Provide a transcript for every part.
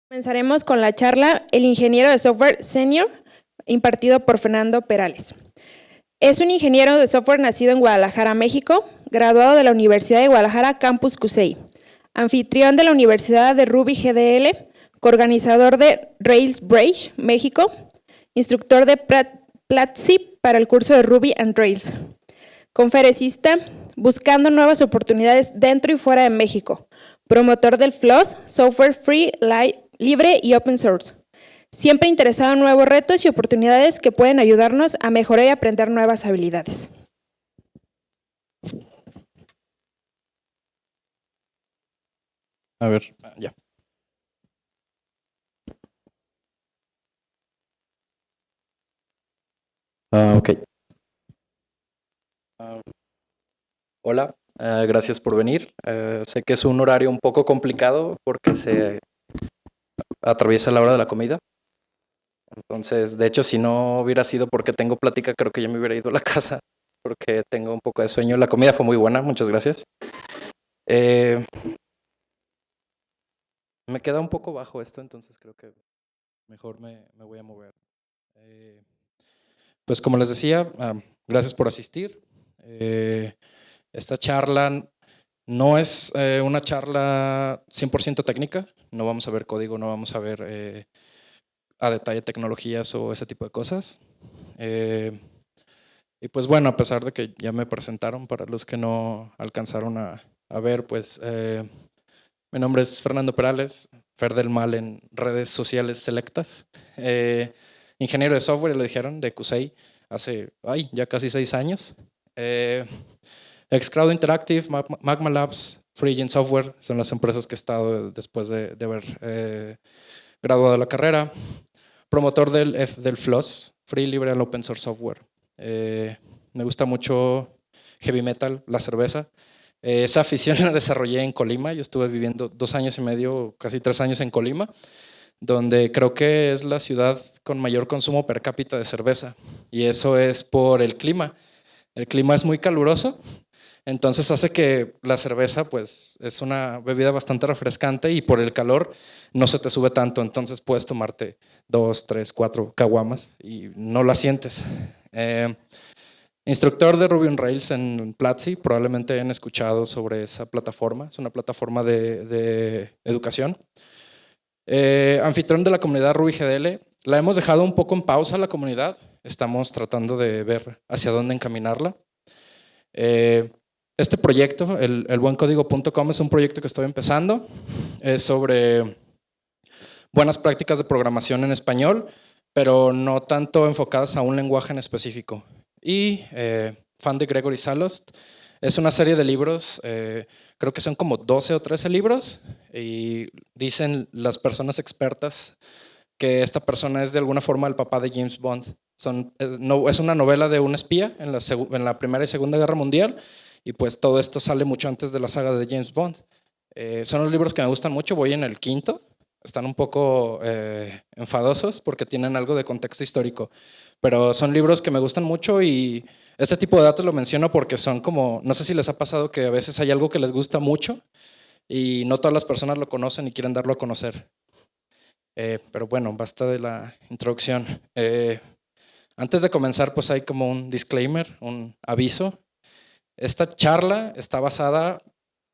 Comenzaremos con la charla El ingeniero de software senior, impartido por Fernando Perales. Es un ingeniero de software nacido en Guadalajara, México, graduado de la Universidad de Guadalajara Campus CUSEI, anfitrión de la Universidad de Ruby GDL, coorganizador de Rails Bridge, México, instructor de Platzi para el curso de Ruby and Rails, conferencista buscando nuevas oportunidades dentro y fuera de México, promotor del FLOSS, software free, libre y open source. Siempre interesado en nuevos retos y oportunidades que pueden ayudarnos a mejorar y aprender nuevas habilidades. A ver, ya. Ok. Hola, gracias por venir. Sé que es un horario un poco complicado porque se atraviesa la hora de la comida. Entonces, de hecho, si no hubiera sido porque tengo plática, creo que ya me hubiera ido a la casa porque tengo un poco de sueño. La comida fue muy buena, muchas gracias. Me queda un poco bajo esto, entonces creo que mejor me voy a mover. Pues como les decía, gracias por asistir. Esta charla no es una charla 100% técnica, no vamos a ver código, no vamos a ver a detalle tecnologías o ese tipo de cosas. Y pues bueno, a pesar de que ya me presentaron, para los que no alcanzaron a ver, pues mi nombre es Fernando Perales, Fer del Mal en redes sociales selectas. Ingeniero de software, lo dijeron, de CUSEI, hace ya casi 6 años. Xcrowd Interactive, Magma Labs, FreeGen Software son las empresas que he estado después de haber graduado de la carrera. Promotor del FLOSS, Free Libre and Open Source Software. Me gusta mucho heavy metal, la cerveza. Esa afición la desarrollé en Colima. Yo estuve viviendo 2 años y medio, casi 3 años en Colima, donde creo que es la ciudad con mayor consumo per cápita de cerveza. Y eso es por el clima. El clima es muy caluroso, entonces hace que la cerveza pues es una bebida bastante refrescante y por el calor no se te sube tanto, entonces puedes tomarte 2, 3, 4 caguamas y no la sientes. Instructor de Ruby on Rails en Platzi, probablemente hayan escuchado sobre esa plataforma, es una plataforma de educación. Anfitrión de la comunidad Ruby GDL, la hemos dejado un poco en pausa la comunidad, estamos tratando de ver hacia dónde encaminarla. Este proyecto, el buencódigo.com, es un proyecto que estoy empezando, es sobre buenas prácticas de programación en español, pero no tanto enfocadas a un lenguaje en específico. Y fan de Gregory Salost, es una serie de libros, creo que son como 12 o 13 libros, y dicen las personas expertas que esta persona es de alguna forma el papá de James Bond. Es una novela de un espía en la Primera y Segunda Guerra Mundial, y pues todo esto sale mucho antes de la saga de James Bond. Son los libros que me gustan mucho, voy en el 5º, están un poco enfadosos porque tienen algo de contexto histórico, pero son libros que me gustan mucho y este tipo de datos lo menciono porque son como, no sé si les ha pasado que a veces hay algo que les gusta mucho y no todas las personas lo conocen y quieren darlo a conocer. Pero bueno, basta de la introducción. Antes de comenzar, pues hay como un disclaimer, un aviso. Esta charla está basada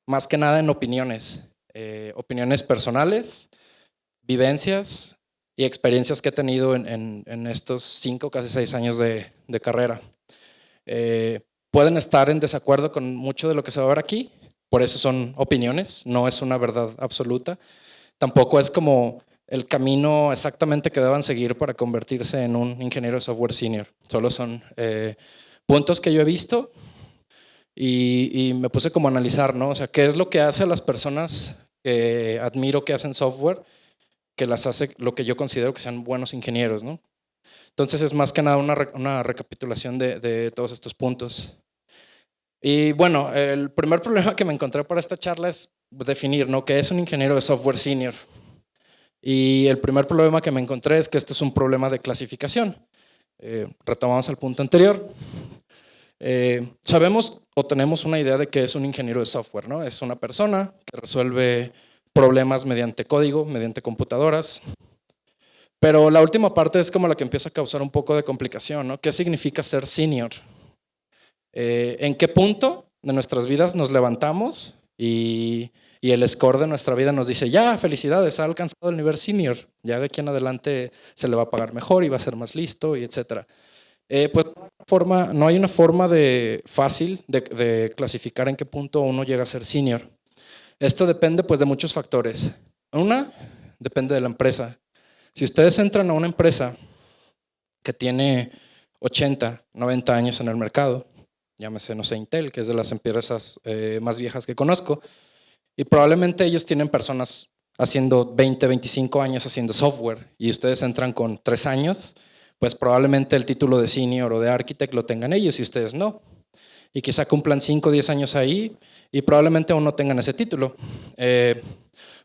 más que nada en opiniones, opiniones personales, vivencias y experiencias que he tenido en estos 5, casi 6 años de carrera. Pueden estar en desacuerdo con mucho de lo que se va a ver aquí, por eso son opiniones, no es una verdad absoluta. Tampoco es como el camino exactamente que deban seguir para convertirse en un ingeniero de software senior. Solo son puntos que yo he visto y me puse como a analizar, ¿no? O sea, ¿qué es lo que hace a las personas que admiro que hacen software, que las hace lo que yo considero que sean buenos ingenieros, ¿no? Entonces es más que nada una recapitulación de todos estos puntos. Y bueno, el primer problema que me encontré para esta charla es definir, ¿no?, qué es un ingeniero de software senior. Y el primer problema que me encontré es que esto es un problema de clasificación. Retomamos al punto anterior. Sabemos o tenemos una idea de qué es un ingeniero de software, ¿no? Es una persona que resuelve problemas mediante código, mediante computadoras. Pero la última parte es como la que empieza a causar un poco de complicación, ¿no? ¿Qué significa ser senior? ¿En qué punto de nuestras vidas nos levantamos y el score de nuestra vida nos dice, ya, felicidades, ha alcanzado el nivel senior, ya de aquí en adelante se le va a pagar mejor y va a ser más listo, y etcétera? Pues no hay una forma fácil de clasificar en qué punto uno llega a ser senior. Esto depende pues de muchos factores. Una, depende de la empresa. Si ustedes entran a una empresa que tiene 80, 90 años en el mercado, llámese, no sé, Intel, que es de las empresas más viejas que conozco, y probablemente ellos tienen personas haciendo 20, 25 años haciendo software, y ustedes entran con 3 años, pues probablemente el título de senior o de architect lo tengan ellos y ustedes no. Y quizá cumplan 5 o 10 años ahí y probablemente aún no tengan ese título.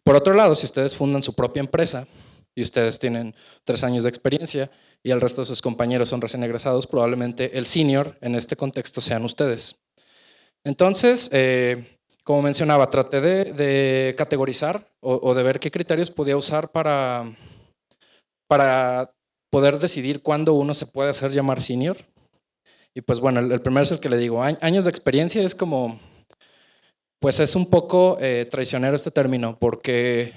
Por otro lado, si ustedes fundan su propia empresa y ustedes tienen 3 años de experiencia y el resto de sus compañeros son recién egresados, probablemente el senior en este contexto sean ustedes. Entonces, como mencionaba, traté de categorizar o de ver qué criterios podía usar para poder decidir cuándo uno se puede hacer llamar senior. Y pues bueno, el primero es el que le digo, años de experiencia es como, pues es un poco traicionero este término, porque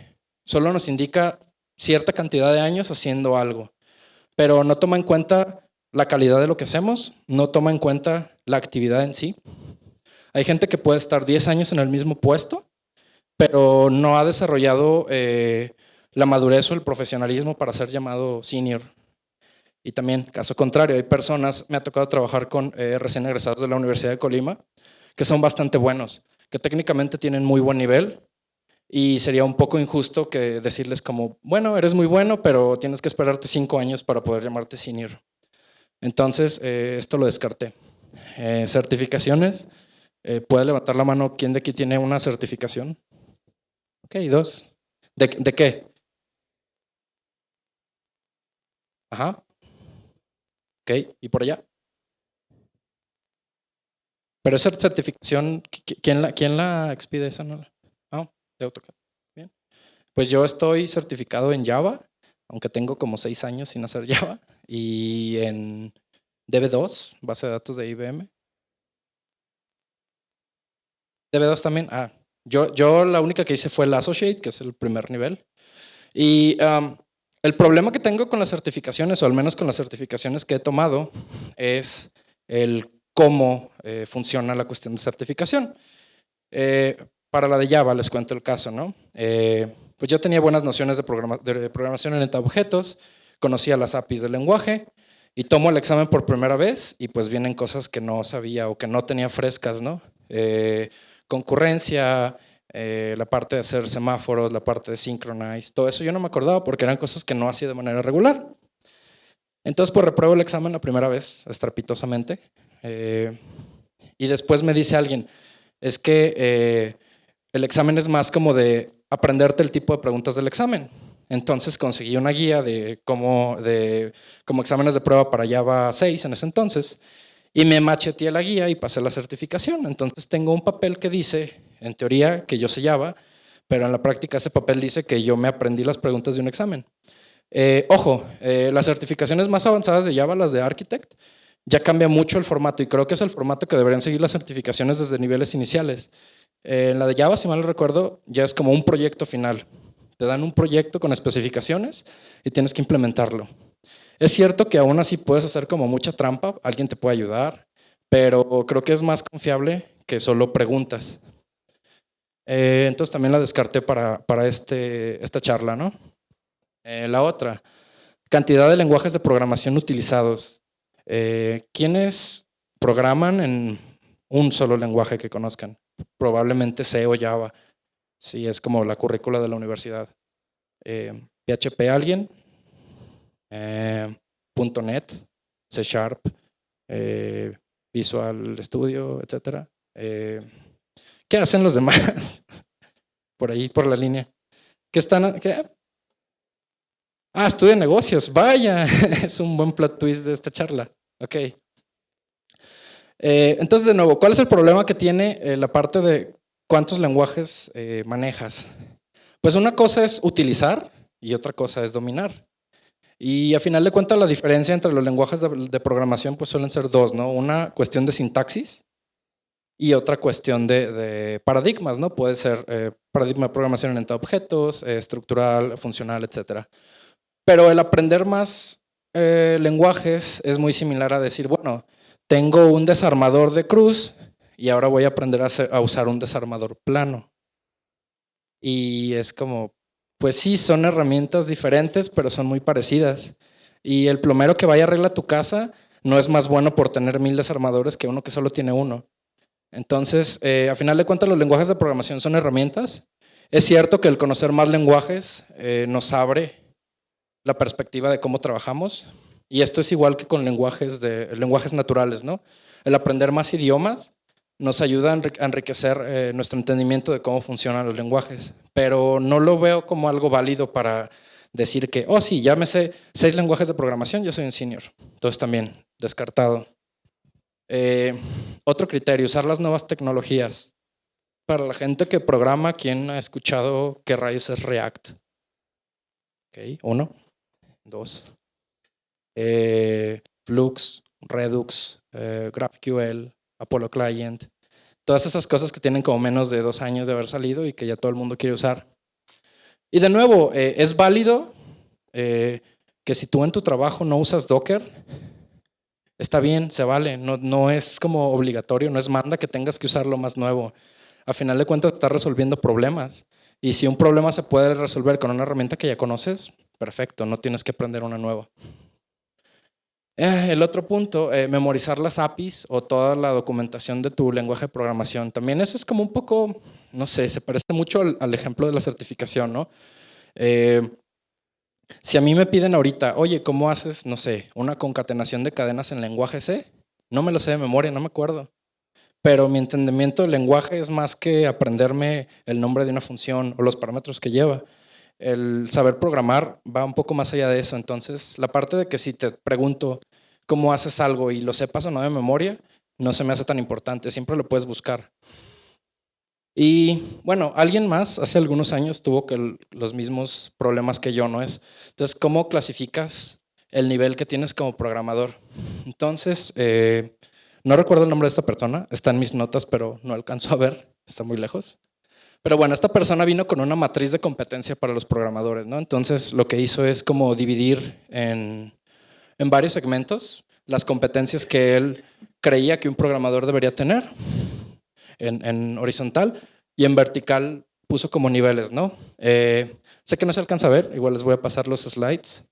solo nos indica cierta cantidad de años haciendo algo, pero no toma en cuenta la calidad de lo que hacemos, no toma en cuenta la actividad en sí. Hay gente que puede estar 10 años en el mismo puesto, pero no ha desarrollado la madurez o el profesionalismo para ser llamado senior. Y también, caso contrario, hay personas, me ha tocado trabajar con recién egresados de la Universidad de Colima, que son bastante buenos, que técnicamente tienen muy buen nivel, y sería un poco injusto que decirles como, bueno, eres muy bueno, pero tienes que esperarte 5 años para poder llamarte senior. Entonces, esto lo descarté. Certificaciones, ¿puede levantar la mano quién de aquí tiene una certificación? Ok, 2. ¿De qué? Ajá. Ok, ¿y por allá? Pero esa certificación, ¿quién la expide? Esa no de AutoCAD. Bien. Pues yo estoy certificado en Java, aunque tengo como 6 años sin hacer Java, y en DB2, base de datos de IBM. DB2 también. Yo la única que hice fue el Associate, que es el primer nivel. Y el problema que tengo con las certificaciones, o al menos con las certificaciones que he tomado, es el cómo funciona la cuestión de certificación. Para la de Java les cuento el caso, ¿no? Pues yo tenía buenas nociones de programación orientada a objetos, conocía las APIs del lenguaje y tomo el examen por primera vez y pues vienen cosas que no sabía o que no tenía frescas, ¿no? Concurrencia, la parte de hacer semáforos, la parte de synchronize, todo eso yo no me acordaba porque eran cosas que no hacía de manera regular. Entonces pues repruebo el examen la primera vez, estrepitosamente, y después me dice alguien, es que el examen es más como de aprenderte el tipo de preguntas del examen. Entonces conseguí una guía como exámenes de prueba para Java 6 en ese entonces, y me macheteé la guía y pasé la certificación. Entonces tengo un papel que dice, en teoría, que yo sé Java, pero en la práctica ese papel dice que yo me aprendí las preguntas de un examen. Ojo, las certificaciones más avanzadas de Java, las de Architect, ya cambia mucho el formato y creo que es el formato que deberían seguir las certificaciones desde niveles iniciales. En la de Java, si mal no recuerdo, ya es como un proyecto final. Te dan un proyecto con especificaciones y tienes que implementarlo. Es cierto que aún así puedes hacer como mucha trampa, alguien te puede ayudar, pero creo que es más confiable que solo preguntas. Entonces también la descarté para esta charla, ¿no? La otra, cantidad de lenguajes de programación utilizados. ¿Quiénes programan en un solo lenguaje que conozcan? Probablemente C o Java. Sí, es como la currícula de la universidad. PHP alguien, .NET, C Sharp, Visual Studio, etc. ¿Qué hacen los demás? Por ahí, por la línea. ¿Qué? Estudia negocios, vaya, es un buen plot twist de esta charla. Ok. Entonces, de nuevo, ¿cuál es el problema que tiene la parte de cuántos lenguajes manejas? Pues una cosa es utilizar y otra cosa es dominar. Y a final de cuentas la diferencia entre los lenguajes de programación pues suelen ser dos, ¿no? Una cuestión de sintaxis y otra cuestión de paradigmas, ¿no? Puede ser paradigma de programación orientada a objetos, estructural, funcional, etc. Pero el aprender más lenguajes es muy similar a decir, bueno, tengo un desarmador de cruz y ahora voy a aprender a usar un desarmador plano. Y es como, pues sí, son herramientas diferentes, pero son muy parecidas. Y el plomero que vaya a arreglar tu casa no es más bueno por tener 1000 desarmadores que uno que solo tiene uno. Entonces, a final de cuentas, los lenguajes de programación son herramientas. Es cierto que el conocer más lenguajes nos abre la perspectiva de cómo trabajamos. Y esto es igual que con lenguajes naturales, ¿no? El aprender más idiomas nos ayuda a enriquecer nuestro entendimiento de cómo funcionan los lenguajes. Pero no lo veo como algo válido para decir que, oh sí, ya me sé 6 lenguajes de programación, yo soy un senior. Entonces también, descartado. Otro criterio, usar las nuevas tecnologías. Para la gente que programa, ¿quién ha escuchado qué rayos es React? Ok, 1, 2. Flux, Redux, GraphQL, Apollo Client. Todas esas cosas que tienen como menos de 2 años de haber salido y que ya todo el mundo quiere usar. Y de nuevo, es válido que si tú en tu trabajo no usas Docker, está bien, se vale, no es como obligatorio, no es manda que tengas que usar lo más nuevo. A final de cuentas estás resolviendo problemas. Y si un problema se puede resolver con una herramienta que ya conoces, perfecto, no tienes que aprender una nueva. El otro punto, memorizar las APIs o toda la documentación de tu lenguaje de programación. También eso es como un poco, no sé, se parece mucho al ejemplo de la certificación, ¿no? Si a mí me piden ahorita, oye, ¿cómo haces, no sé, una concatenación de cadenas en lenguaje C? No me lo sé de memoria, no me acuerdo. Pero mi entendimiento del lenguaje es más que aprenderme el nombre de una función o los parámetros que lleva. El saber programar va un poco más allá de eso. Entonces, la parte de que si te pregunto cómo haces algo y lo sepas o no de memoria, no se me hace tan importante. Siempre lo puedes buscar. Y bueno, alguien más hace algunos años tuvo los mismos problemas que yo, ¿no es? Entonces, ¿cómo clasificas el nivel que tienes como programador? Entonces, no recuerdo el nombre de esta persona, está en mis notas, pero no alcanzo a ver, está muy lejos. Pero bueno, esta persona vino con una matriz de competencia para los programadores, ¿no? Entonces, lo que hizo es como dividir en varios segmentos las competencias que él creía que un programador debería tener. En horizontal, y en vertical puso como niveles, ¿no? Sé que no se alcanza a ver, igual les voy a pasar los slides.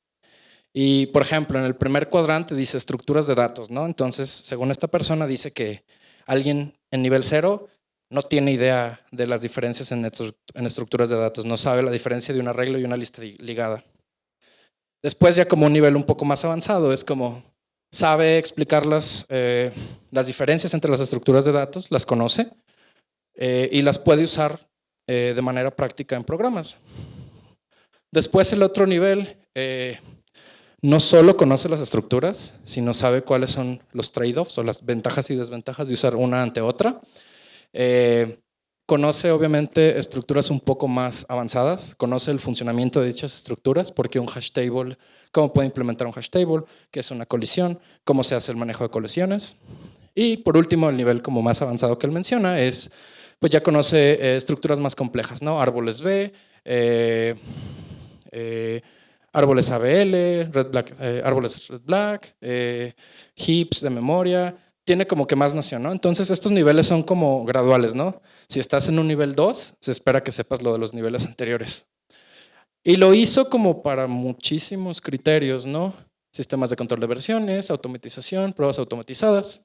Y, por ejemplo, en el primer cuadrante dice estructuras de datos, ¿no? Entonces, según esta persona, dice que alguien en nivel 0 no tiene idea de las diferencias en estructuras de datos, no sabe la diferencia de un arreglo y una lista ligada. Después, ya como un nivel un poco más avanzado, es como sabe explicar las diferencias entre las estructuras de datos, las conoce y las puede usar de manera práctica en programas. Después el otro nivel no solo conoce las estructuras, sino sabe cuáles son los trade-offs o las ventajas y desventajas de usar una ante otra. Conoce obviamente estructuras un poco más avanzadas, conoce el funcionamiento de dichas estructuras, porque un hash table, cómo puede implementar un hash table, qué es una colisión, cómo se hace el manejo de colisiones. Y por último, el nivel como más avanzado que él menciona es, pues ya conoce estructuras más complejas, ¿no? Árboles B, árboles ABL, árboles red black, heaps de memoria. Tiene como que más noción, ¿no? Entonces estos niveles son como graduales, ¿no? Si estás en un nivel 2, se espera que sepas lo de los niveles anteriores. Y lo hizo como para muchísimos criterios, ¿no? Sistemas de control de versiones, automatización, pruebas automatizadas.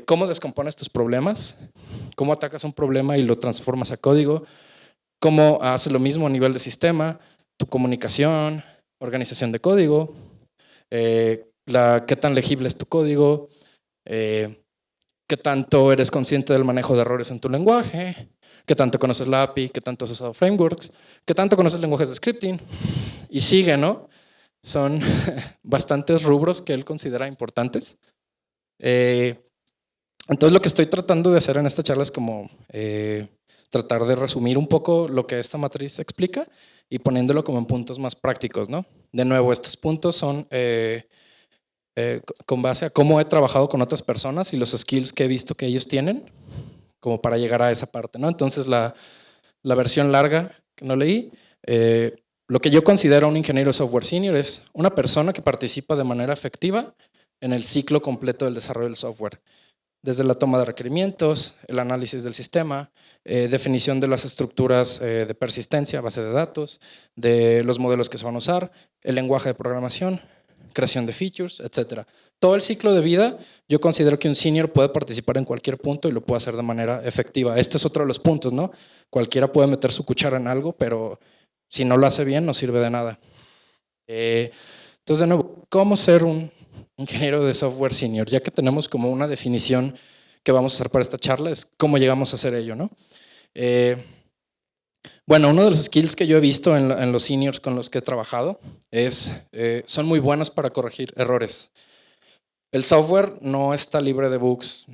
¿Cómo descompones tus problemas? ¿Cómo atacas un problema y lo transformas a código? ¿Cómo haces lo mismo a nivel de sistema? Tu comunicación, organización de código, qué tan legible es tu código, qué tanto eres consciente del manejo de errores en tu lenguaje, qué tanto conoces la API, qué tanto has usado frameworks, qué tanto conoces lenguajes de scripting, y sigue, ¿no? Son bastantes rubros que él considera importantes. Entonces lo que estoy tratando de hacer en esta charla es como tratar de resumir un poco lo que esta matriz explica y poniéndolo como en puntos más prácticos, ¿no? De nuevo, estos puntos son con base a cómo he trabajado con otras personas y los skills que he visto que ellos tienen, como para llegar a esa parte, ¿no? Entonces, la versión larga que no leí, lo que yo considero un ingeniero software senior es una persona que participa de manera efectiva en el ciclo completo del desarrollo del software. Desde la toma de requerimientos, el análisis del sistema, definición de las estructuras de persistencia, base de datos, de los modelos que se van a usar, el lenguaje de programación, creación de features, etc. Todo el ciclo de vida, yo considero que un senior puede participar en cualquier punto y lo puede hacer de manera efectiva. Este es otro de los puntos, ¿no? Cualquiera puede meter su cuchara en algo, pero si no lo hace bien, no sirve de nada. Entonces, de nuevo, ¿cómo ser un ingeniero de software senior? Ya que tenemos como una definición que vamos a hacer para esta charla, es cómo llegamos a hacer ello, ¿no? Bueno, uno de los skills que yo he visto en los seniors con los que he trabajado es, son muy buenos para corregir errores. El software no está libre de bugs,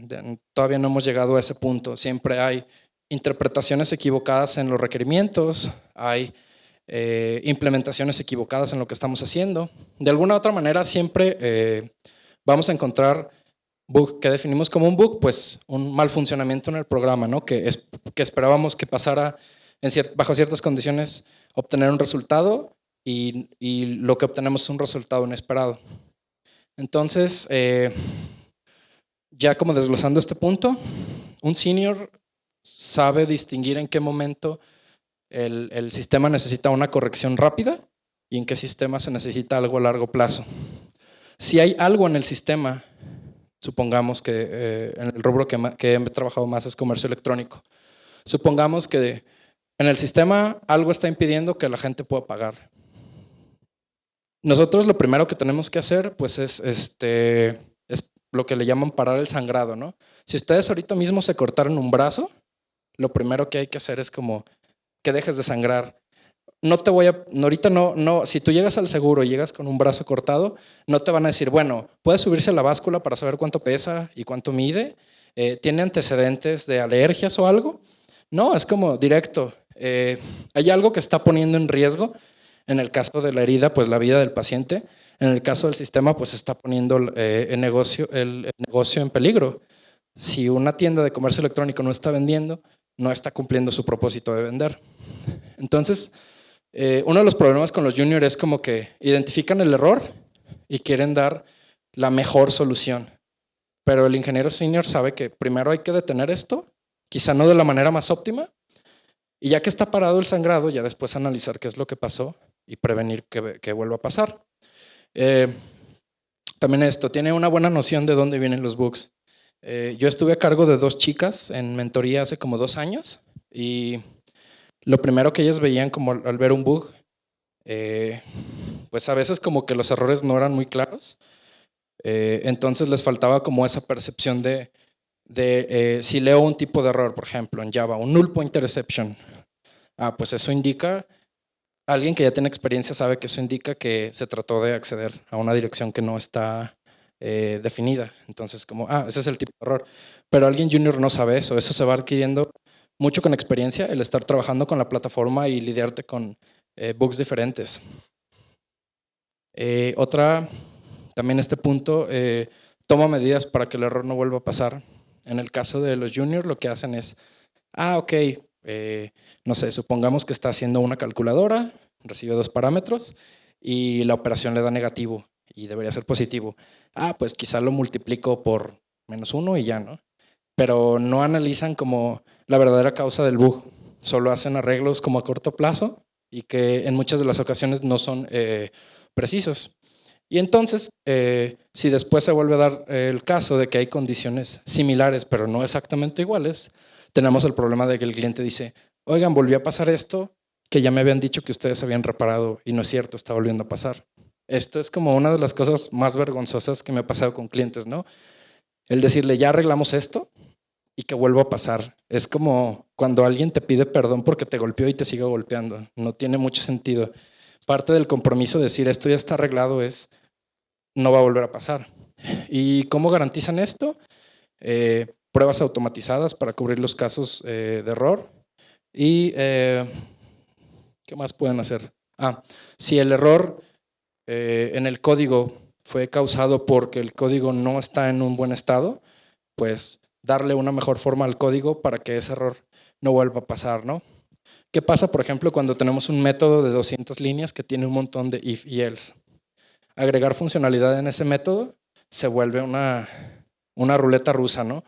todavía no hemos llegado a ese punto, siempre hay interpretaciones equivocadas en los requerimientos, hay implementaciones equivocadas en lo que estamos haciendo. De alguna u otra manera siempre vamos a encontrar bug que definimos como un bug, pues un mal funcionamiento en el programa, ¿no? que esperábamos que pasara bajo ciertas condiciones, obtener un resultado y lo que obtenemos es un resultado inesperado. Entonces, ya como desglosando este punto, un senior sabe distinguir en qué momento el sistema necesita una corrección rápida y en qué sistema se necesita algo a largo plazo. Si hay algo en el sistema, supongamos que en el rubro que he trabajado más es comercio electrónico, supongamos que en el sistema algo está impidiendo que la gente pueda pagar. Nosotros lo primero que tenemos que hacer pues es lo que le llaman parar el sangrado, ¿no? Si ustedes ahorita mismo se cortaron un brazo, lo primero que hay que hacer es como que dejes de sangrar. No te voy a, ahorita no, si tú llegas al seguro y llegas con un brazo cortado, no te van a decir, bueno, puedes subirse a la báscula para saber cuánto pesa y cuánto mide, ¿tiene antecedentes de alergias o algo? No, es como directo. Hay algo que está poniendo en riesgo. En el caso de la herida, pues la vida del paciente. En el caso del sistema, pues está poniendo el negocio en peligro. Si una tienda de comercio electrónico no está vendiendo, no está cumpliendo su propósito de vender. Entonces, uno de los problemas con los juniors es como que identifican el error y quieren dar la mejor solución. Pero el ingeniero senior sabe que primero hay que detener esto, quizá no de la manera más óptima, y ya que está parado el sangrado, ya después analizar qué es lo que pasó y prevenir que vuelva a pasar. También esto, tiene una buena noción de dónde vienen los bugs. Yo estuve a cargo de 2 chicas en mentoría hace como 2 años y lo primero que ellas veían como al ver un bug, pues a veces como que los errores no eran muy claros, entonces les faltaba como esa percepción de si leo un tipo de error, por ejemplo, en Java, un null pointer exception, pues eso indica, alguien que ya tiene experiencia sabe que eso indica que se trató de acceder a una dirección que no está definida. Entonces, como, ese es el tipo de error. Pero alguien junior no sabe eso. Eso se va adquiriendo mucho con experiencia, el estar trabajando con la plataforma y lidiarte con bugs diferentes. También este punto, toma medidas para que el error no vuelva a pasar. En el caso de los juniors, lo que hacen es, ok, no sé, supongamos que está haciendo una calculadora, recibe 2 parámetros y la operación le da negativo y debería ser positivo. Pues quizá lo multiplico por -1 y ya, ¿no? Pero no analizan como la verdadera causa del bug. Solo hacen arreglos como a corto plazo y que en muchas de las ocasiones no son precisos. Y entonces, si después se vuelve a dar el caso de que hay condiciones similares, pero no exactamente iguales, tenemos el problema de que el cliente dice, oigan, volvió a pasar esto que ya me habían dicho que ustedes habían reparado y no es cierto, está volviendo a pasar. Esto es como una de las cosas más vergonzosas que me ha pasado con clientes, ¿no? El decirle, ya arreglamos esto y que vuelva a pasar. Es como cuando alguien te pide perdón porque te golpeó y te sigue golpeando. No tiene mucho sentido. Parte del compromiso de decir, esto ya está arreglado es, no va a volver a pasar. ¿Y cómo garantizan esto? Pruebas automatizadas para cubrir los casos de error. Y ¿qué más pueden hacer? Si el error en el código fue causado porque el código no está en un buen estado, pues darle una mejor forma al código para que ese error no vuelva a pasar, ¿no? ¿Qué pasa, por ejemplo, cuando tenemos un método de 200 líneas que tiene un montón de if y else? Agregar funcionalidad en ese método se vuelve una ruleta rusa, ¿no?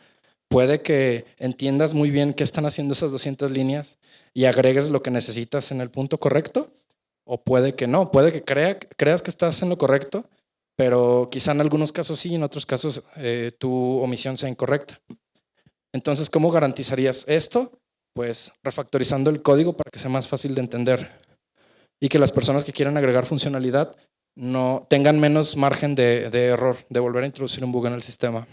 Puede que entiendas muy bien qué están haciendo esas 200 líneas y agregues lo que necesitas en el punto correcto, o puede que no, puede que creas que estás en lo correcto, pero quizá en algunos casos sí, en otros casos tu omisión sea incorrecta. Entonces, ¿cómo garantizarías esto? Pues refactorizando el código para que sea más fácil de entender y que las personas que quieran agregar funcionalidad no tengan menos margen de error, de volver a introducir un bug en el sistema.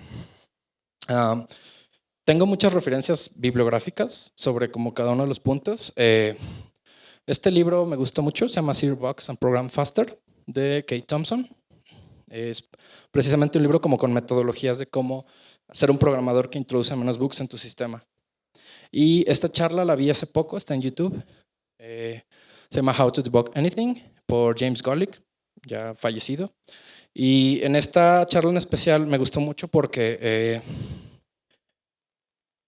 Tengo muchas referencias bibliográficas sobre como cada uno de los puntos. Este libro me gustó mucho, se llama Zero Bugs and Program Faster, de Kate Thompson. Es precisamente un libro como con metodologías de cómo ser un programador que introduce menos bugs en tu sistema. Y esta charla la vi hace poco, está en YouTube. Se llama How to Debug Anything, por James Golick, ya fallecido. Y en esta charla en especial me gustó mucho porque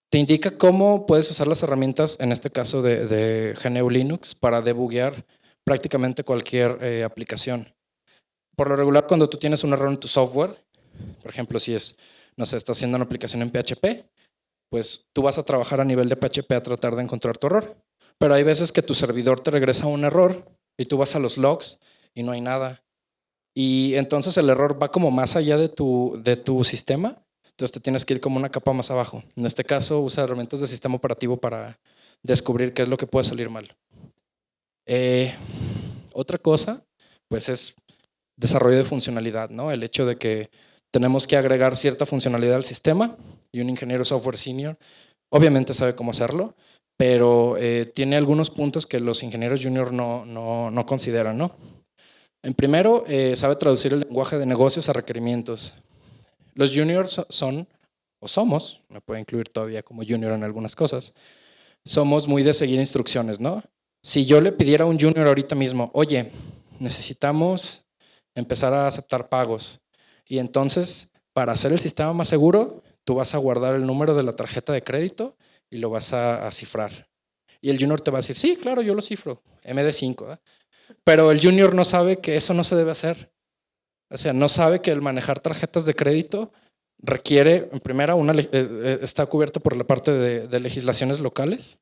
te indica cómo puedes usar las herramientas, en este caso de GNU Linux, para debuguear prácticamente cualquier aplicación. Por lo regular, cuando tú tienes un error en tu software, por ejemplo, si no sé, estás haciendo una aplicación en PHP, pues tú vas a trabajar a nivel de PHP a tratar de encontrar tu error. Pero hay veces que tu servidor te regresa un error y tú vas a los logs y no hay nada. Y entonces el error va como más allá de tu sistema. Entonces te tienes que ir como una capa más abajo. En este caso, usa herramientas de sistema operativo para descubrir qué es lo que puede salir mal. Otra cosa, pues es desarrollo de funcionalidad, ¿no? El hecho de que tenemos que agregar cierta funcionalidad al sistema y un ingeniero software senior obviamente sabe cómo hacerlo, pero tiene algunos puntos que los ingenieros junior no consideran, ¿no? En primero, sabe traducir el lenguaje de negocios a requerimientos. Los juniors son, o somos, me puede incluir todavía como junior en algunas cosas, somos muy de seguir instrucciones, ¿no? Si yo le pidiera a un junior ahorita mismo, oye, necesitamos empezar a aceptar pagos, y entonces, para hacer el sistema más seguro, tú vas a guardar el número de la tarjeta de crédito y lo vas a cifrar. Y el junior te va a decir, sí, claro, yo lo cifro, MD5, ¿eh? Pero el junior no sabe que eso no se debe hacer. O sea, no sabe que el manejar tarjetas de crédito requiere, en primera, está cubierto por la parte de legislaciones locales.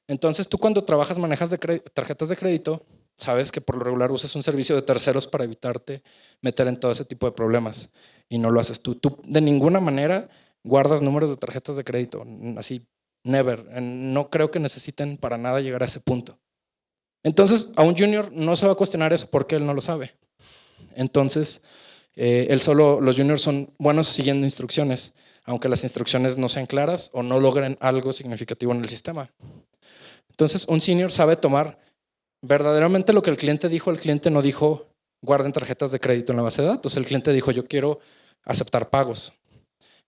Entonces, tú cuando trabajas, manejas tarjetas de crédito, sabes que por lo regular usas un servicio de terceros para evitarte meter en todo ese tipo de problemas. Y no lo haces tú. Tú de ninguna manera guardas números de tarjetas de crédito. Así, never. No creo que necesiten para nada llegar a ese punto. Entonces, a un junior no se va a cuestionar eso porque él no lo sabe. Entonces, los juniors son buenos siguiendo instrucciones, aunque las instrucciones no sean claras o no logren algo significativo en el sistema. Entonces, un senior sabe tomar verdaderamente lo que el cliente dijo. El cliente no dijo, guarden tarjetas de crédito en la base de datos. El cliente dijo, yo quiero aceptar pagos.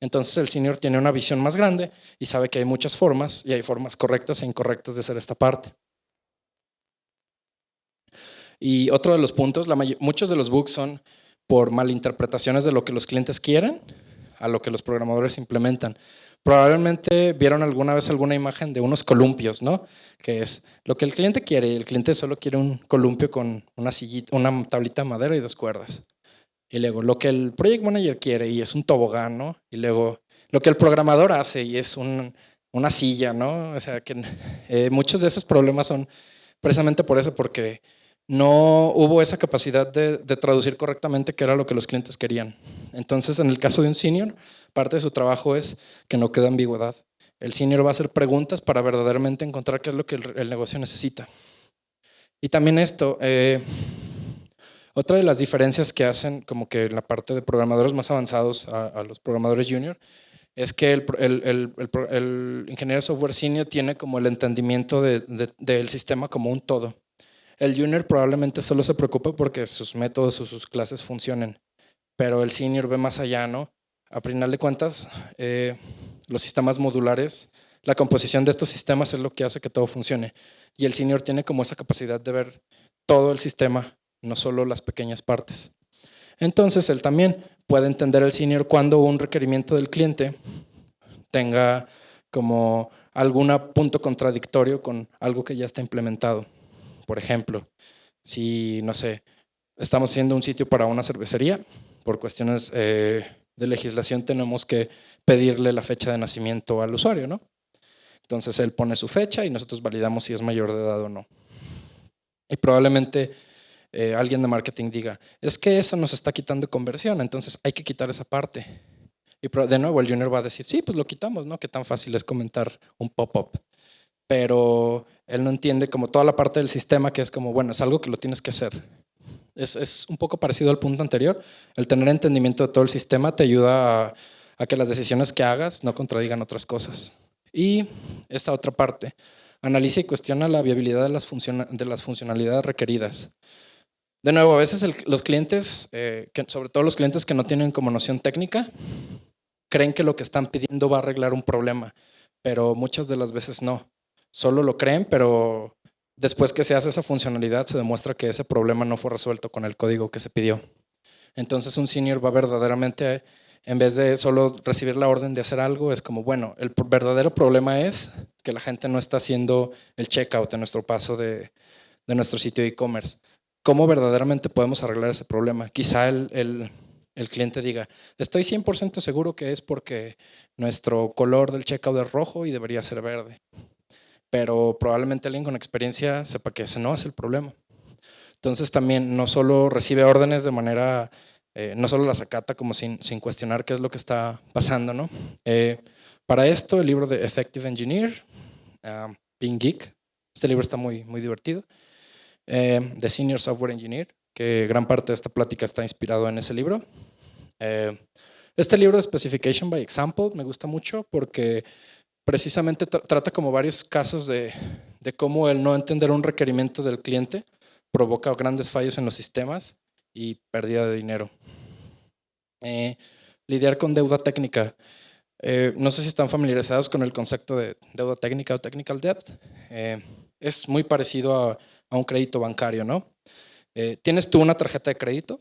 Entonces, el senior tiene una visión más grande y sabe que hay muchas formas y hay formas correctas e incorrectas de hacer esta parte. Y otro de los puntos, muchos de los bugs son por malinterpretaciones de lo que los clientes quieren a lo que los programadores implementan. Probablemente vieron alguna vez alguna imagen de unos columpios, ¿no? Que es lo que el cliente quiere, y el cliente solo quiere un columpio con una sillita, una tablita de madera y 2 cuerdas. Y luego lo que el project manager quiere y es un tobogán, ¿no? Y luego lo que el programador hace y es una silla, ¿no? O sea, que muchos de esos problemas son precisamente por eso, porque no hubo esa capacidad de traducir correctamente qué era lo que los clientes querían. Entonces, en el caso de un senior, parte de su trabajo es que no quede ambigüedad. El senior va a hacer preguntas para verdaderamente encontrar qué es lo que el negocio necesita. Y también esto, otra de las diferencias que hacen como que en la parte de programadores más avanzados a los programadores junior es que el ingeniero de software senior tiene como el entendimiento del sistema como un todo. El junior probablemente solo se preocupa porque sus métodos o sus clases funcionen, pero el senior ve más allá, ¿no? A final de cuentas, los sistemas modulares la composición de estos sistemas es lo que hace que todo funcione. Y el senior tiene como esa capacidad de ver todo el sistema, no solo las pequeñas partes. Entonces, él también puede entender el senior cuando un requerimiento del cliente tenga como algún punto contradictorio con algo que ya está implementado. Por ejemplo, si, no sé, estamos haciendo un sitio para una cervecería, por cuestiones de legislación tenemos que pedirle la fecha de nacimiento al usuario, ¿no? Entonces él pone su fecha y nosotros validamos si es mayor de edad o no. Y probablemente alguien de marketing diga, es que eso nos está quitando conversión, entonces hay que quitar esa parte. Y de nuevo el junior va a decir, sí, pues lo quitamos, ¿no? Qué tan fácil es comentar un pop-up. Pero él no entiende como toda la parte del sistema que es como, bueno, es algo que lo tienes que hacer. Es un poco parecido al punto anterior. El tener entendimiento de todo el sistema te ayuda a que las decisiones que hagas no contradigan otras cosas. Y esta otra parte, analiza y cuestiona la viabilidad de las funcionalidades requeridas. De nuevo, a veces los clientes, sobre todo los clientes que no tienen como noción técnica, creen que lo que están pidiendo va a arreglar un problema, pero muchas de las veces no. Solo lo creen, pero después que se hace esa funcionalidad se demuestra que ese problema no fue resuelto con el código que se pidió. Entonces un senior va verdaderamente, en vez de solo recibir la orden de hacer algo, es como, bueno, el verdadero problema es que la gente no está haciendo el checkout en nuestro paso de nuestro sitio de e-commerce. ¿Cómo verdaderamente podemos arreglar ese problema? Quizá el cliente diga, estoy 100% seguro que es porque nuestro color del checkout es rojo y debería ser verde. Pero probablemente alguien con experiencia sepa que ese no es el problema. Entonces también no solo recibe órdenes de manera, no solo las acata como sin cuestionar qué es lo que está pasando, ¿no? Para esto, el libro de Effective Engineer, Being Geek, este libro está muy, muy divertido. The Senior Software Engineer, que gran parte de esta plática está inspirado en ese libro. Este libro de Specification by Example me gusta mucho porque precisamente trata como varios casos de cómo el no entender un requerimiento del cliente provoca grandes fallos en los sistemas y pérdida de dinero. Lidiar con deuda técnica. No sé si están familiarizados con el concepto de deuda técnica o technical debt. Es muy parecido a un crédito bancario, ¿no? Tienes tú una tarjeta de crédito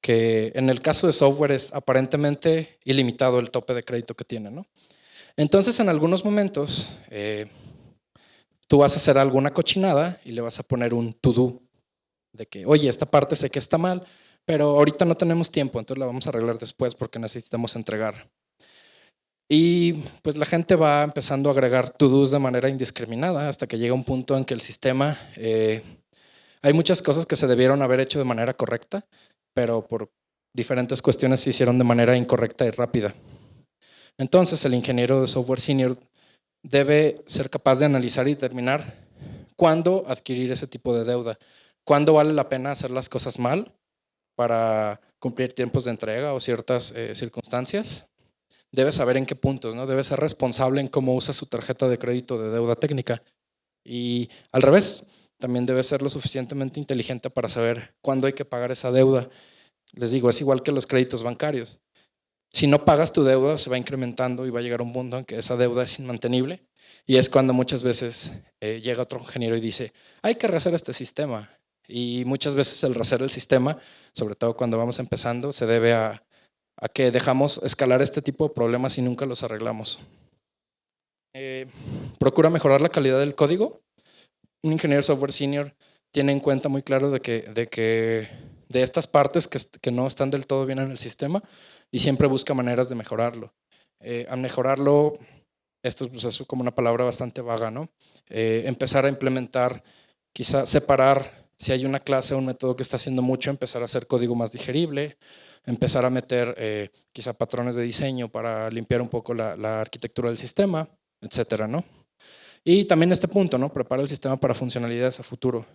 que en el caso de software es aparentemente ilimitado el tope de crédito que tiene, ¿no? Entonces, en algunos momentos, tú vas a hacer alguna cochinada y le vas a poner un to-do de que, oye, esta parte sé que está mal, pero ahorita no tenemos tiempo, entonces la vamos a arreglar después porque necesitamos entregar. Y pues la gente va empezando a agregar to-dos de manera indiscriminada hasta que llega un punto en que el sistema, hay muchas cosas que se debieron haber hecho de manera correcta, pero por diferentes cuestiones se hicieron de manera incorrecta y rápida. Entonces el ingeniero de software senior debe ser capaz de analizar y determinar cuándo adquirir ese tipo de deuda, cuándo vale la pena hacer las cosas mal para cumplir tiempos de entrega o ciertas circunstancias. Debe saber en qué puntos, ¿no? Debe ser responsable en cómo usa su tarjeta de crédito de deuda técnica. Y al revés, también debe ser lo suficientemente inteligente para saber cuándo hay que pagar esa deuda. Les digo, es igual que los créditos bancarios. Si no pagas tu deuda, se va incrementando y va a llegar un punto en que esa deuda es inmantenible. Y es cuando muchas veces llega otro ingeniero y dice, hay que rehacer este sistema. Y muchas veces el rehacer el sistema, sobre todo cuando vamos empezando, se debe a que dejamos escalar este tipo de problemas y nunca los arreglamos. Procura mejorar la calidad del código. Un ingeniero software senior tiene en cuenta muy claro de estas partes que no están del todo bien en el sistema y siempre busca maneras de mejorarlo. Al mejorarlo, esto pues, es como una palabra bastante vaga, ¿no? Empezar a implementar, quizá separar, si hay una clase o un método que está haciendo mucho, empezar a hacer código más digerible, empezar a meter quizá patrones de diseño para limpiar un poco la arquitectura del sistema, etcétera, ¿no? Y también este punto, ¿no? Prepara el sistema para funcionalidades a futuro.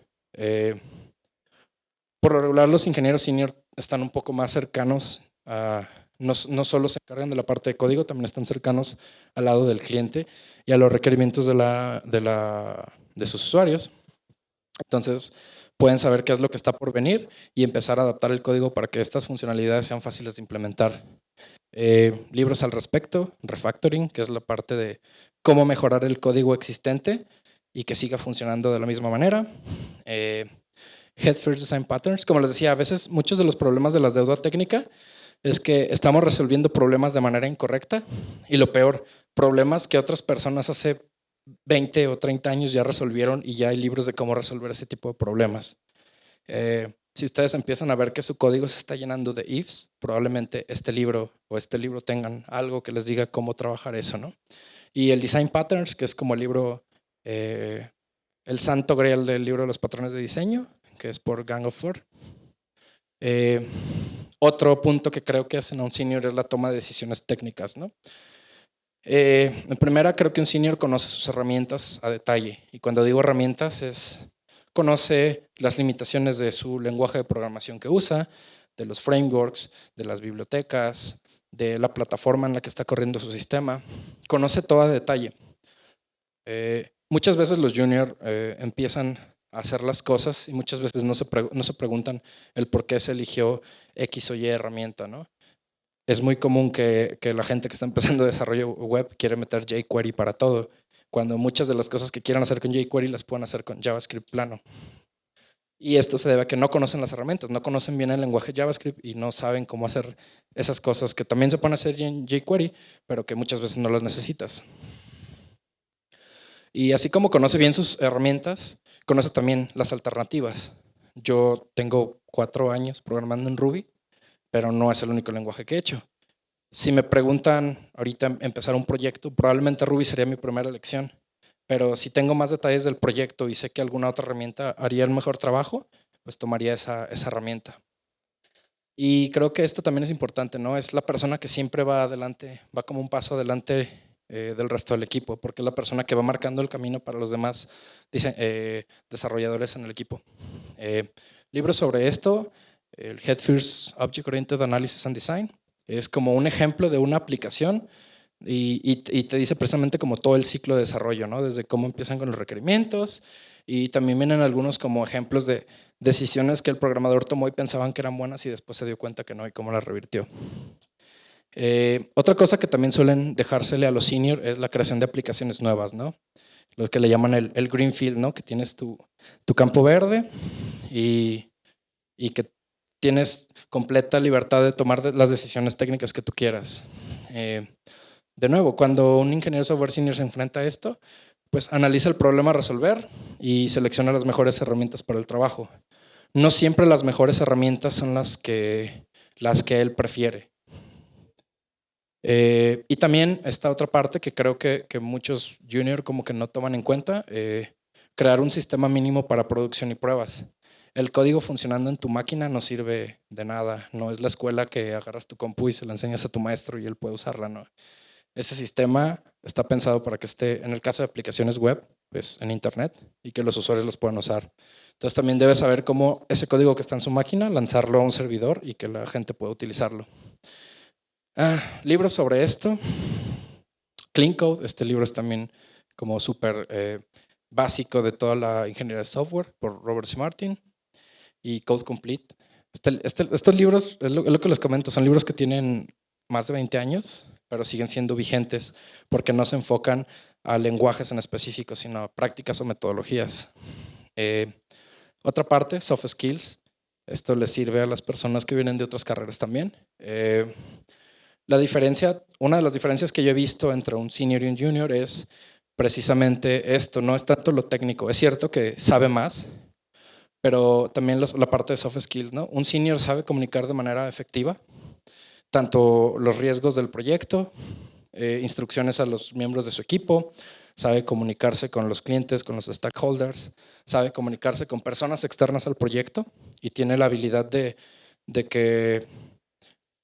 Por lo regular, los ingenieros senior están un poco más cercanos a, no solo se encargan de la parte de código, también están cercanos al lado del cliente y a los requerimientos de sus usuarios. Entonces, pueden saber qué es lo que está por venir y empezar a adaptar el código para que estas funcionalidades sean fáciles de implementar. Libros al respecto, refactoring, que es la parte de cómo mejorar el código existente y que siga funcionando de la misma manera. Head First Design Patterns, como les decía, a veces muchos de los problemas de la deuda técnica es que estamos resolviendo problemas de manera incorrecta y lo peor, problemas que otras personas hace 20 o 30 años ya resolvieron y ya hay libros de cómo resolver ese tipo de problemas. Si ustedes empiezan a ver que su código se está llenando de ifs, probablemente este libro tengan algo que les diga cómo trabajar eso, ¿no? Y el Design Patterns, que es como el libro, el santo grial del libro de los patrones de diseño, que es por Gang of Four. Otro punto que creo que hacen a un senior es la toma de decisiones técnicas, ¿no? En primera, creo que un senior conoce sus herramientas a detalle. Y cuando digo herramientas, conoce las limitaciones de su lenguaje de programación que usa, de los frameworks, de las bibliotecas, de la plataforma en la que está corriendo su sistema. Conoce todo a detalle. Muchas veces los juniors empiezan a hacer las cosas y muchas veces no se preguntan el por qué se eligió X o Y herramienta, ¿no? Es muy común que la gente que está empezando desarrollo web quiere meter jQuery para todo, cuando muchas de las cosas que quieran hacer con jQuery las pueden hacer con JavaScript plano. Y esto se debe a que no conocen las herramientas, no conocen bien el lenguaje JavaScript y no saben cómo hacer esas cosas que también se pueden hacer en jQuery, pero que muchas veces no las necesitas. Y así como conoce bien sus herramientas, conoce también las alternativas. Yo tengo 4 años programando en Ruby, pero no es el único lenguaje que he hecho. Si me preguntan ahorita empezar un proyecto, probablemente Ruby sería mi primera elección. Pero si tengo más detalles del proyecto y sé que alguna otra herramienta haría el mejor trabajo, pues tomaría esa herramienta. Y creo que esto también es importante, ¿no? Es la persona que siempre va adelante, va como un paso adelante del resto del equipo, porque es la persona que va marcando el camino para los demás desarrolladores en el equipo. Libros sobre esto, el Head First Object Oriented Analysis and Design, es como un ejemplo de una aplicación y te dice precisamente como todo el ciclo de desarrollo, ¿no? Desde cómo empiezan con los requerimientos y también vienen algunos como ejemplos de decisiones que el programador tomó y pensaban que eran buenas y después se dio cuenta que no y cómo las revirtió. Otra cosa que también suelen dejársele a los seniors es la creación de aplicaciones nuevas, ¿no? Los que le llaman el greenfield, ¿no? Que tienes tu campo verde y que tienes completa libertad de tomar las decisiones técnicas que tú quieras. De nuevo, cuando un ingeniero de software senior se enfrenta a esto, pues analiza el problema a resolver y selecciona las mejores herramientas para el trabajo. No siempre las mejores herramientas son las que él prefiere. Y también esta otra parte que creo que muchos juniors como que no toman en cuenta, crear un sistema mínimo para producción y pruebas. El código funcionando en tu máquina no sirve de nada, no es la escuela que agarras tu compu y se la enseñas a tu maestro y él puede usarla, ¿no? Ese sistema está pensado para que esté, en el caso de aplicaciones web, pues en internet y que los usuarios los puedan usar. Entonces también debes saber cómo ese código que está en su máquina, lanzarlo a un servidor y que la gente pueda utilizarlo. Libros sobre esto. Clean Code, este libro es también como súper básico de toda la ingeniería de software por Robert C. Martin y Code Complete. Estos libros, es lo que les comento, son libros que tienen más de 20 años, pero siguen siendo vigentes porque no se enfocan a lenguajes en específico, sino a prácticas o metodologías. Otra parte, soft skills. Esto les sirve a las personas que vienen de otras carreras también. Una de las diferencias que yo he visto entre un senior y un junior es precisamente esto, no es tanto lo técnico. Es cierto que sabe más, pero también la parte de soft skills, ¿no? Un senior sabe comunicar de manera efectiva, tanto los riesgos del proyecto, instrucciones a los miembros de su equipo, sabe comunicarse con los clientes, con los stakeholders, sabe comunicarse con personas externas al proyecto y tiene la habilidad de que,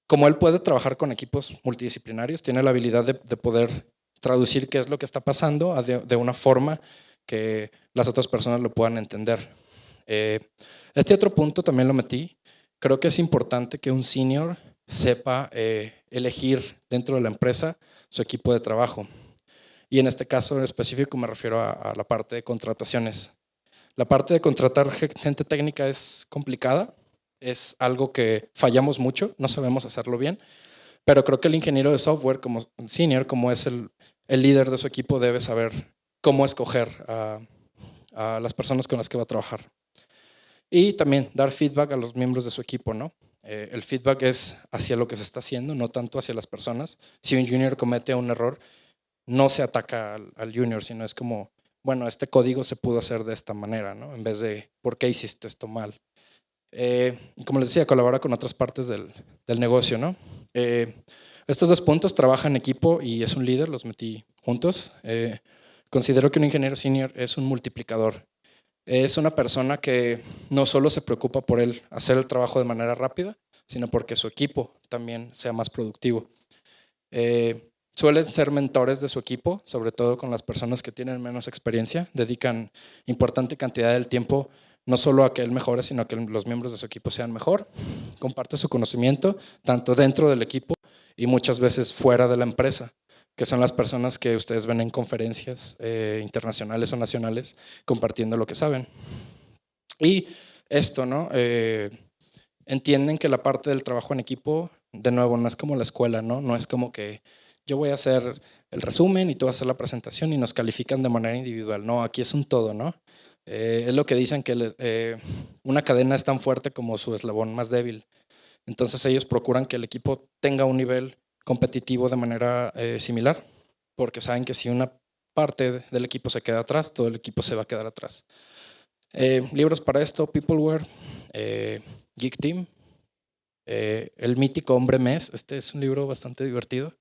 como él puede trabajar con equipos multidisciplinarios, tiene la habilidad de poder traducir qué es lo que está pasando de una forma que las otras personas lo puedan entender. Este otro punto también lo metí. Creo que es importante que un senior sepa elegir dentro de la empresa su equipo de trabajo. Y en este caso en específico me refiero a la parte de contrataciones. La parte de contratar gente técnica es complicada, es algo que fallamos mucho, no sabemos hacerlo bien, Pero creo que el ingeniero de software como senior, como es el líder de su equipo, debe saber cómo escoger a las personas con las que va a trabajar. Y también dar feedback a los miembros de su equipo, ¿no? El feedback es hacia lo que se está haciendo, no tanto hacia las personas. Si un junior comete un error, no se ataca al junior, sino es como, bueno, este código se pudo hacer de esta manera, ¿no? En vez de, ¿por qué hiciste esto mal? Como les decía, colabora con otras partes del negocio, ¿no? Estos 2 puntos, trabaja en equipo y es un líder, los metí juntos. Considero que un ingeniero senior es un multiplicador. Es una persona que no solo se preocupa por él hacer el trabajo de manera rápida, sino porque su equipo también sea más productivo. Suelen ser mentores de su equipo, sobre todo con las personas que tienen menos experiencia. Dedican importante cantidad del tiempo no solo a que él mejore, sino a que los miembros de su equipo sean mejor. Comparte su conocimiento tanto dentro del equipo y muchas veces fuera de la empresa, que son las personas que ustedes ven en conferencias internacionales o nacionales compartiendo lo que saben. Y esto, ¿no? Entienden que la parte del trabajo en equipo, de nuevo, no es como la escuela, ¿no? No es como que yo voy a hacer el resumen y tú vas a hacer la presentación y nos califican de manera individual. No, aquí es un todo, ¿no? Es lo que dicen que una cadena es tan fuerte como su eslabón más débil. Entonces ellos procuran que el equipo tenga un nivel competitivo de manera similar, porque saben que si una parte del equipo se queda atrás, todo el equipo se va a quedar atrás. Libros para esto, Peopleware, Geek Team, El mítico Hombre Mes. Este es un libro bastante divertido.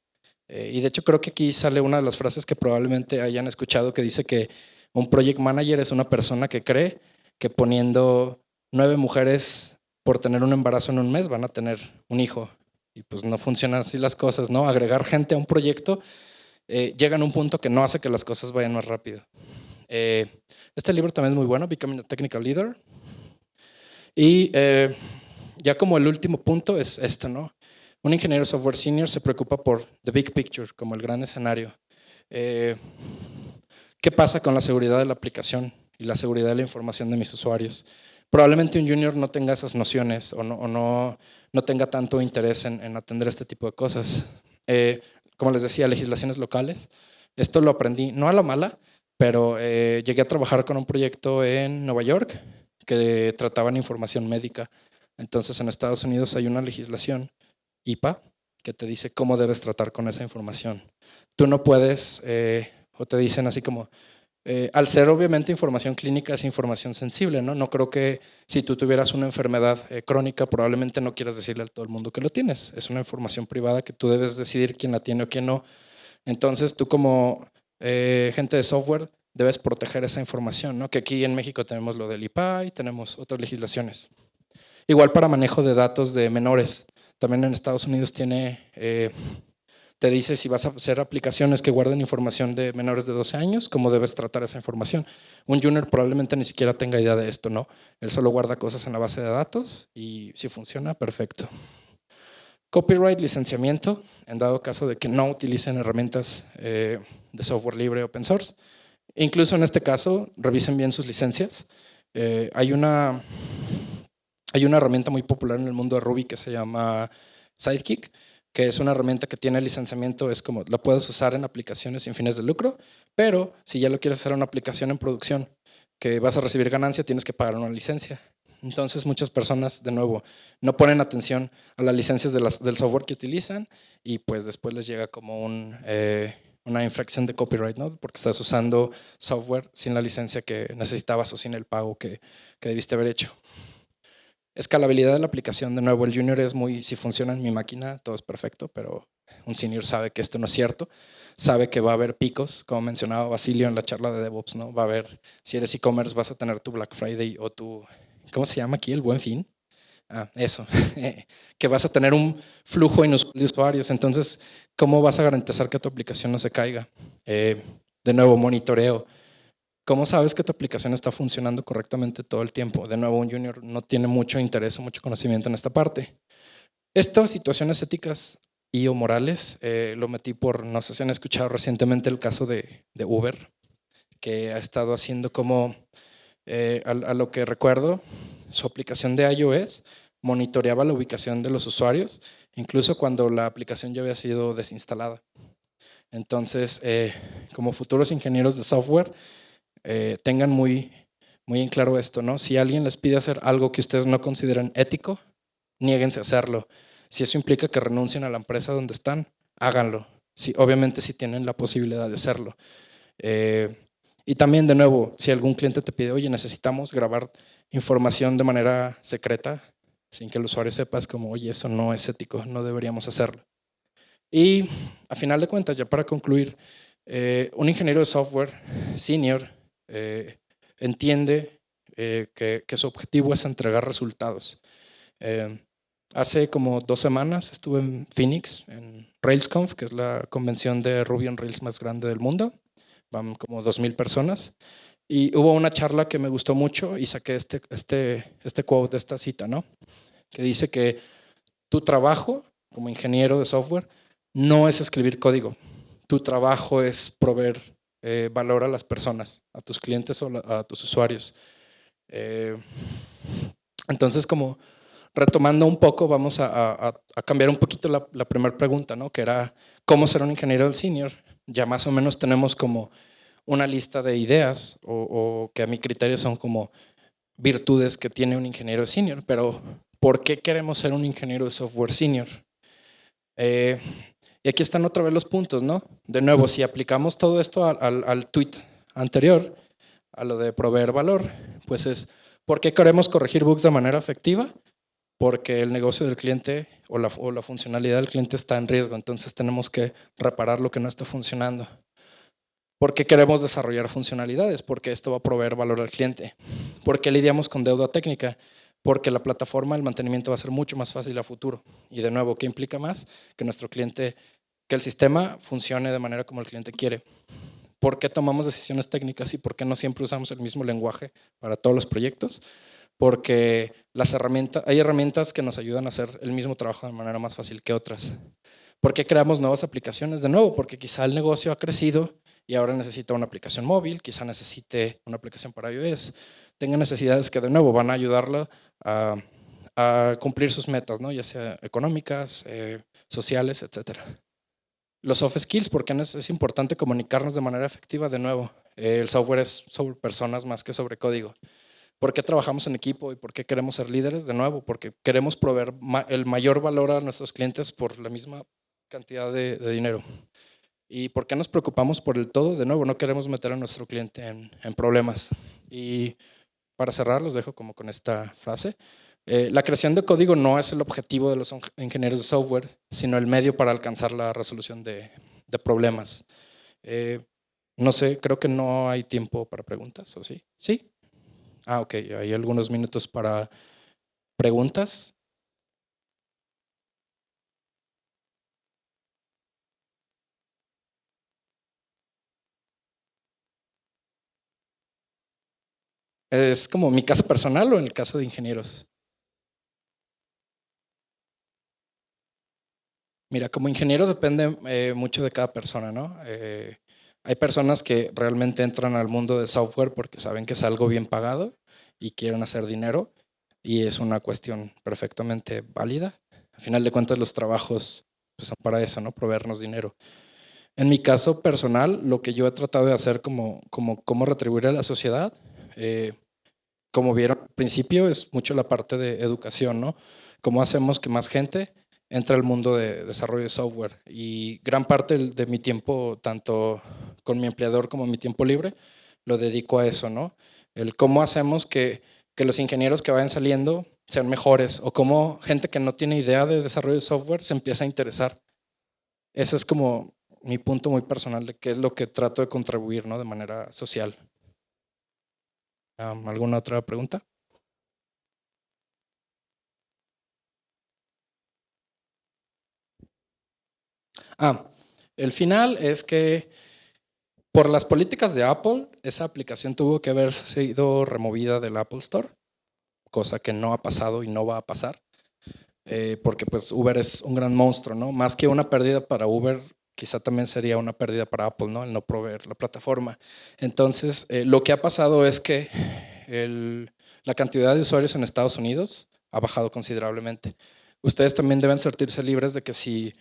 Y de hecho creo que aquí sale una de las frases que probablemente hayan escuchado que dice que un project manager es una persona que cree que poniendo 9 mujeres por tener un embarazo en un mes van a tener un hijo. Y pues no funcionan así las cosas, ¿no? Agregar gente a un proyecto llega a un punto que no hace que las cosas vayan más rápido. Este libro también es muy bueno, Becoming a Technical Leader. Y ya como el último punto es esto, ¿no? Un ingeniero software senior se preocupa por the big picture, como el gran escenario. ¿Qué pasa con la seguridad de la aplicación y la seguridad de la información de mis usuarios? Probablemente un junior no tenga esas nociones o no tenga tanto interés en atender este tipo de cosas. Como les decía, legislaciones locales. Esto lo aprendí, no a la mala, pero llegué a trabajar con un proyecto en Nueva York que trataban información médica. Entonces en Estados Unidos hay una legislación IPA que te dice cómo debes tratar con esa información. Tú no puedes, o te dicen así como, al ser obviamente información clínica es información sensible, ¿no? No creo que si tú tuvieras una enfermedad crónica probablemente no quieras decirle a todo el mundo que lo tienes. Es una información privada que tú debes decidir quién la tiene o quién no. Entonces tú como gente de software debes proteger esa información, ¿no? Que aquí en México tenemos lo del IPA y tenemos otras legislaciones. Igual para manejo de datos de menores. También en Estados Unidos te dice si vas a hacer aplicaciones que guarden información de menores de 12 años, cómo debes tratar esa información. Un junior probablemente ni siquiera tenga idea de esto, ¿no? Él solo guarda cosas en la base de datos y si funciona, perfecto. Copyright, licenciamiento, en dado caso de que no utilicen herramientas de software libre open source. Incluso en este caso, revisen bien sus licencias. Hay una herramienta muy popular en el mundo de Ruby que se llama Sidekick, que es una herramienta que tiene licenciamiento, es como, la puedes usar en aplicaciones sin fines de lucro, pero si ya lo quieres hacer en una aplicación en producción, que vas a recibir ganancia, tienes que pagar una licencia. Entonces muchas personas, de nuevo, no ponen atención a las licencias del software que utilizan y pues después les llega como una infracción de copyright, ¿no? Porque estás usando software sin la licencia que necesitabas o sin el pago que debiste haber hecho. Escalabilidad de la aplicación, de nuevo, el junior es muy, si funciona en mi máquina, todo es perfecto, pero un senior sabe que esto no es cierto, sabe que va a haber picos, como mencionaba Basilio en la charla de DevOps, ¿no? Va a haber, si eres e-commerce vas a tener tu Black Friday o tu, ¿cómo se llama aquí? El Buen Fin. Eso, que vas a tener un flujo inusual de usuarios, entonces, ¿cómo vas a garantizar que tu aplicación no se caiga? De nuevo, monitoreo. ¿Cómo sabes que tu aplicación está funcionando correctamente todo el tiempo? De nuevo, un junior no tiene mucho interés o mucho conocimiento en esta parte. Estas situaciones éticas y o morales lo metí por, no sé si han escuchado recientemente el caso de Uber, que ha estado haciendo como, a lo que recuerdo, su aplicación de iOS monitoreaba la ubicación de los usuarios incluso cuando la aplicación ya había sido desinstalada. Entonces, como futuros ingenieros de software, tengan muy en claro esto, ¿no? Si alguien les pide hacer algo que ustedes no consideran ético, niéguense a hacerlo. Si eso implica que renuncien a la empresa donde están, háganlo. Obviamente si tienen la posibilidad de hacerlo. Y también, de nuevo, si algún cliente te pide, oye, necesitamos grabar información de manera secreta, sin que el usuario sepa, es como, oye, eso no es ético, no deberíamos hacerlo. Y a final de cuentas, ya para concluir, un ingeniero de software senior entiende que su objetivo es entregar resultados. Hace como 2 semanas estuve en Phoenix, en RailsConf, que es la convención de Ruby on Rails más grande del mundo. Van como 2,000 personas. Y hubo una charla que me gustó mucho y saqué este quote de esta cita, ¿no? Que dice que tu trabajo como ingeniero de software no es escribir código. Tu trabajo es proveer valor a las personas, a tus clientes o a tus usuarios. Entonces, como retomando un poco, vamos a cambiar un poquito la primera pregunta, ¿no? Que era, ¿cómo ser un ingeniero del senior? Ya más o menos tenemos como una lista de ideas o que a mi criterio son como virtudes que tiene un ingeniero senior, pero ¿por qué queremos ser un ingeniero de software senior? Y aquí están otra vez los puntos, ¿no? De nuevo, si aplicamos todo esto al tweet anterior, a lo de proveer valor, pues es, ¿por qué queremos corregir bugs de manera efectiva? Porque el negocio del cliente o la funcionalidad del cliente está en riesgo, entonces tenemos que reparar lo que no está funcionando. ¿Por qué queremos desarrollar funcionalidades? Porque esto va a proveer valor al cliente. ¿Por qué lidiamos con deuda técnica? Porque la plataforma, el mantenimiento va a ser mucho más fácil a futuro. Y de nuevo, ¿qué implica más? Que nuestro cliente, que el sistema funcione de manera como el cliente quiere. ¿Por qué tomamos decisiones técnicas y por qué no siempre usamos el mismo lenguaje para todos los proyectos? Porque hay herramientas que nos ayudan a hacer el mismo trabajo de manera más fácil que otras. ¿Por qué creamos nuevas aplicaciones? De nuevo, porque quizá el negocio ha crecido y ahora necesita una aplicación móvil, quizá necesite una aplicación para iOS, tenga necesidades que de nuevo van a ayudarla a cumplir sus metas, ¿no? Ya sea económicas, sociales, etcétera. Los soft skills, porque es importante comunicarnos de manera efectiva de nuevo. El software es sobre personas más que sobre código. ¿Por qué trabajamos en equipo y por qué queremos ser líderes? De nuevo, porque queremos proveer el mayor valor a nuestros clientes por la misma cantidad de dinero. ¿Y por qué nos preocupamos por el todo? De nuevo, no queremos meter a nuestro cliente en problemas. Y para cerrar, los dejo como con esta frase. La creación de código no es el objetivo de los ingenieros de software, sino el medio para alcanzar la resolución de problemas. No sé, creo que no hay tiempo para preguntas, ¿o sí? ¿Sí? Ah, ok, hay algunos minutos para preguntas. ¿Es como mi caso personal o en el caso de ingenieros? Mira, como ingeniero depende mucho de cada persona, ¿no? Hay personas que realmente entran al mundo de software porque saben que es algo bien pagado y quieren hacer dinero y es una cuestión perfectamente válida. Al final de cuentas los trabajos pues, son para eso, ¿no? Proveernos dinero. En mi caso personal, lo que yo he tratado de hacer como retribuir a la sociedad, como vieron al principio, es mucho la parte de educación, ¿no? Cómo hacemos que más gente entre al mundo de desarrollo de software. Y gran parte de mi tiempo, tanto con mi empleador como mi tiempo libre, lo dedico a eso, ¿no? El cómo hacemos que los ingenieros que vayan saliendo sean mejores o cómo gente que no tiene idea de desarrollo de software se empieza a interesar. Ese es como mi punto muy personal de qué es lo que trato de contribuir, ¿no? De manera social. ¿Alguna otra pregunta? El final es que por las políticas de Apple, esa aplicación tuvo que haber sido removida del Apple Store, cosa que no ha pasado y no va a pasar, porque pues Uber es un gran monstruo, ¿no? Más que una pérdida para Uber, quizá también sería una pérdida para Apple, ¿no? El no proveer la plataforma. Entonces, lo que ha pasado es que la cantidad de usuarios en Estados Unidos ha bajado considerablemente. ustedes también deben sentirse libres de que si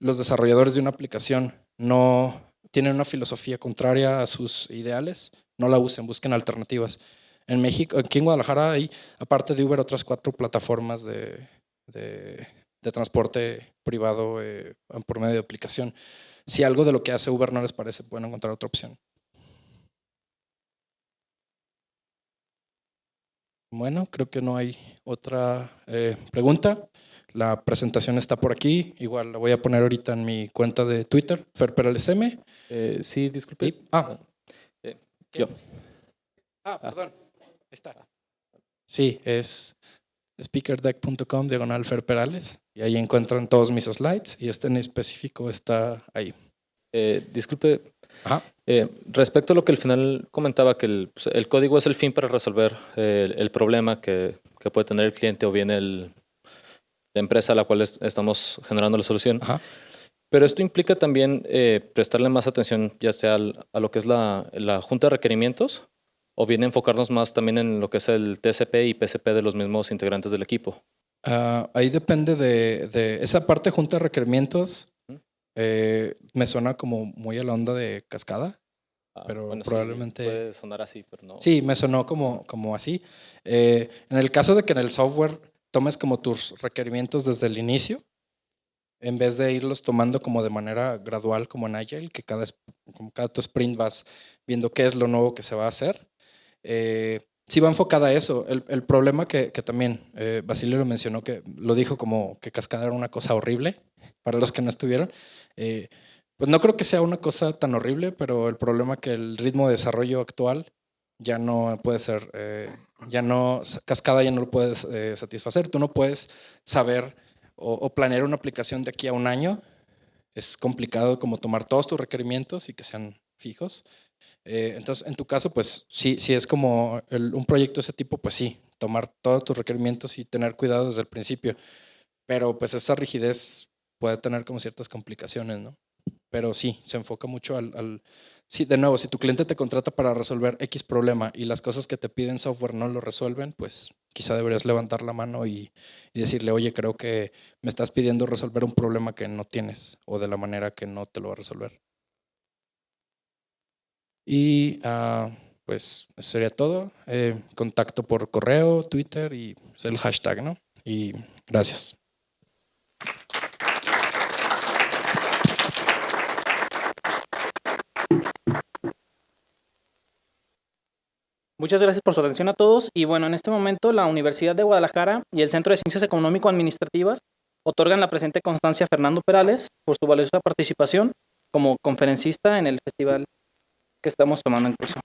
los desarrolladores de una aplicación no tienen una filosofía contraria a sus ideales, no la usen, busquen alternativas. En México, aquí en Guadalajara hay, aparte de Uber, otras 4 plataformas de transporte privado por medio de aplicación. Si algo de lo que hace Uber no les parece, pueden encontrar otra opción. Bueno, creo que no hay otra pregunta. La presentación está por aquí. Igual la voy a poner ahorita en mi cuenta de Twitter, FerPeralesM. Sí, disculpe. Yo. Perdón. Ahí está. Sí, es speakerdeck.com/FerPerales y ahí encuentran todos mis slides y este en específico está ahí. Disculpe. Ajá. Respecto a lo que al final comentaba, que el código es el fin para resolver el problema que puede tener el cliente o bien la empresa a la cual estamos generando la solución. Ajá. Pero esto implica también prestarle más atención ya sea a lo que es la junta de requerimientos o bien enfocarnos más también en lo que es el TCP y PCP de los mismos integrantes del equipo. Ahí depende de esa parte junta de requerimientos. Me suena como muy a la onda de cascada, pero bueno, probablemente… sí, puede sonar así, pero no. Sí, me sonó como así. En el caso de que en el software tomes como tus requerimientos desde el inicio, en vez de irlos tomando como de manera gradual, como en Agile, que cada tu sprint vas viendo qué es lo nuevo que se va a hacer. Sí va enfocada a eso. El problema que también Basilio lo mencionó, que lo dijo como que cascada era una cosa horrible, para los que no estuvieron. Pues no creo que sea una cosa tan horrible, pero el problema que el ritmo de desarrollo actual ya no puede ser, cascada ya no lo puedes satisfacer. Tú no puedes saber o planear una aplicación de aquí a un año. Es complicado como tomar todos tus requerimientos y que sean fijos. Entonces, en tu caso, pues sí es como un proyecto de ese tipo, pues sí, tomar todos tus requerimientos y tener cuidado desde el principio. Pero pues esa rigidez puede tener como ciertas complicaciones, ¿no? Pero sí, se enfoca mucho sí, de nuevo, si tu cliente te contrata para resolver X problema y las cosas que te piden software no lo resuelven, pues quizá deberías levantar la mano y decirle, oye, creo que me estás pidiendo resolver un problema que no tienes o de la manera que no te lo va a resolver. Y pues eso sería todo. Contacto por correo, Twitter y pues, el hashtag, ¿no? Y gracias. Muchas gracias por su atención a todos. Y bueno, en este momento la Universidad de Guadalajara y el Centro de Ciencias Económico-Administrativas otorgan la presente constancia a Fernando Perales por su valiosa participación como conferencista en el festival que estamos tomando en curso.